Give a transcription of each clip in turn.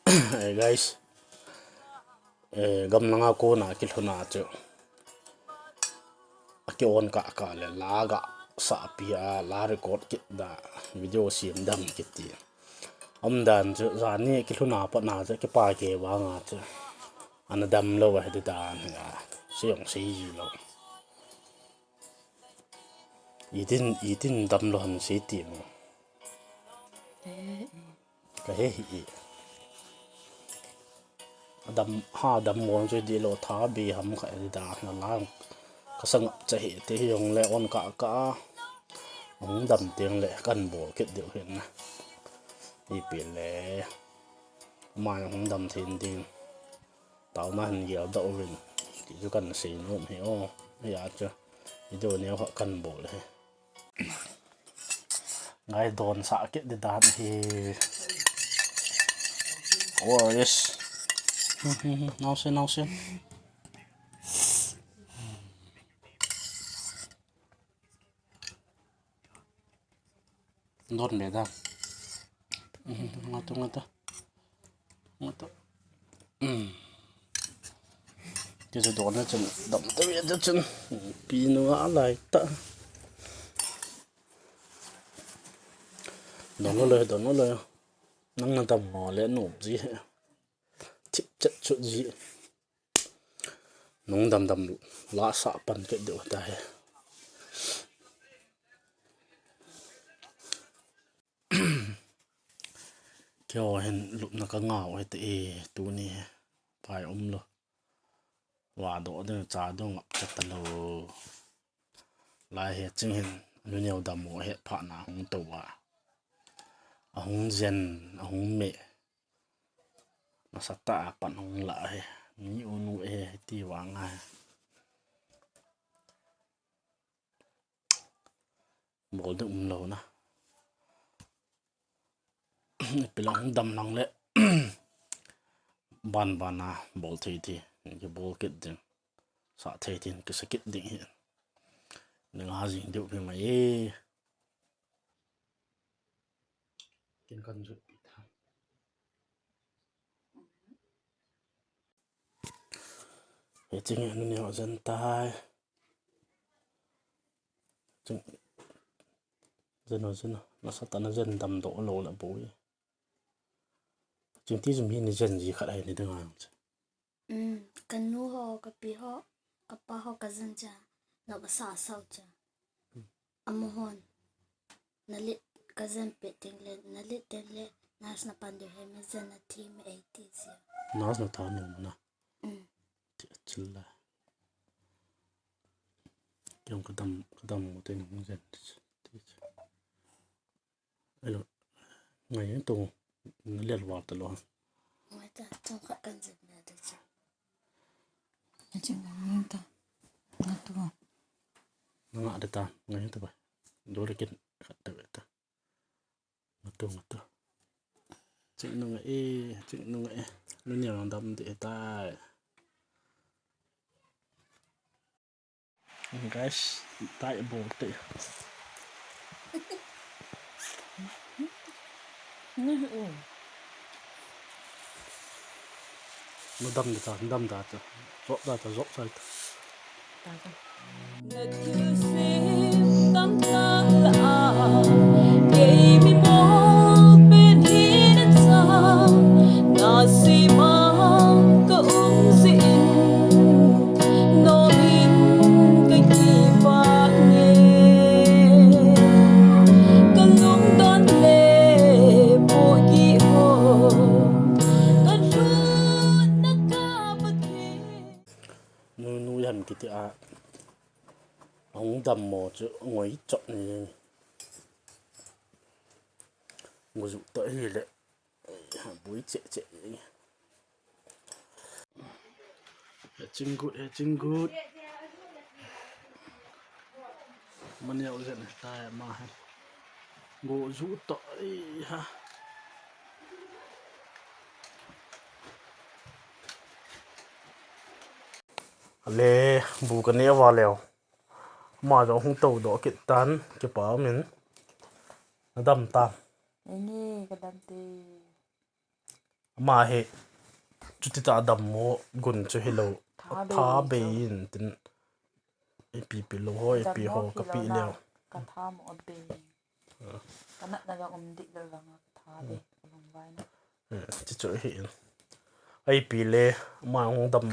Hey guys, gam nanga ko na kalhun chu akion ka le laga sa pia la record kit da video sim dam kit ti dan chu zani kalhun pa na cha ke pa ke wa nga chu an dam lo wa de dan ya siong si ji lo idin dam lo han si ti mo ka he hi đâm mòn rồi đi lô thả bị hầm khai đi đà nó lang cái sang chạy thì dùng lẹ on cả ông đâm tiếng lẹ cần bổ kết điều hiện nè đi biển lẹ mai ông đâm thiên tiên tao mà hình nhiều đậu rồi chỉ cho cần xì luôn hiểu bây giờ chưa đi đồ nếu họ cần bổ lại ngay đồn xả kết đi đà thì oh yes nào xem đốt mẹ ra ngắt cái gì đó nó chân đậm tới bây giờ chân pi nữa lại ta đó nó lời năng tầm mò lên nộp gì chích chất chút gì nông đầm lá xạ pan cái điều này kiểu hiện lúc nó có ngào ấy thì tunin phải lo và đó để trả đó ngập chất talo lại hiện chính hiện lúc nhiều đầm mồ hiện phản à không tổ à không gen không mẹ nó sát ta bạn không lại nhiều nuôi thì vắng à bố đụng lâu nè bị lòng đầm lòng lệ ban à bố thì cái bố kết định sợ thì cái sự kết định hiện đừng hao gì điều về mày kiên con rụi chính là nó nhỏ dân tai dân nó sao ta nó dân đầm độ lỗ là bố chính tí dùng hình dân gì khác này để đừng làm cái nu họ cái pi họ cái pa họ cái dân cha nó bị sa sao cha amuhon nalit cái dân bị tiếng lên nalit tiếng lên nas na pandu hay mấy dân na team ấy tí gì nas na thằng nôm na chilla cái đầm một tên không dân alo ngày tụ nó liên vào từ luôn ngoài ta trong các căn dân này được chứ Macam mana tu? Ngatu. nó ada ta ngày tụ vậy đối với cái tự ta ngatu chuyện nó ngại nó nhiều đầm để ta guys tại bộ tự nó đâm ta rót ra nuôi hẳn cái tiệm ông đầm mò chứ ngồi chọn này ngồi dụ tới thì lại búi trẻ chân gút mà nhiều chuyện này ta mà ngồi dụ tới ha lê bù cái này vào lèo mà rồi không tàu đó kiện tán cái bảo mình nó đâm tam Ini kadang tu mà hệ chút ta đầm mô gun cho hello thả bê in tin pi lo ho pi ho ka pi leo ka tha mo be kana na lang di la lang tha be long vai na chỉ chỗ hiện ai pi le mà ông đầm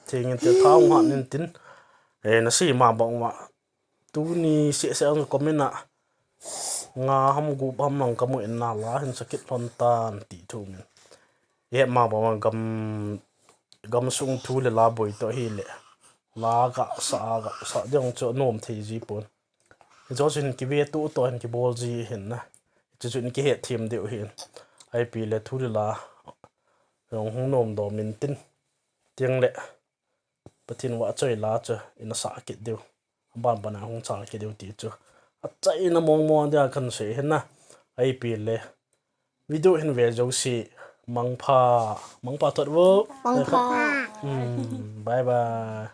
thì những cái thao ngọn nên tin nó xì mà bọn mà tu ni sẽ ông comment nè nga ham gu ham mang kamu in na la hin sakit lon tan ti thu min ye ma ba ma gam sung thu le la boi to hi le la ga sa dong cho nom thei ji pon jo sin ki ve tu to hin ki bol ji hin na chu chu ni ki he thim deu hin ai pi le thu le la rong hung nom do min tin tiang le patin wa choi la cha in sa ki deu ban ban hung cha ki deu ti chu a chai na mong mong dia kan se hin na ai pi le video hin ve jo si mang pha tot wo Mong pha. bye bye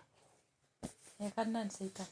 e kan nan se ta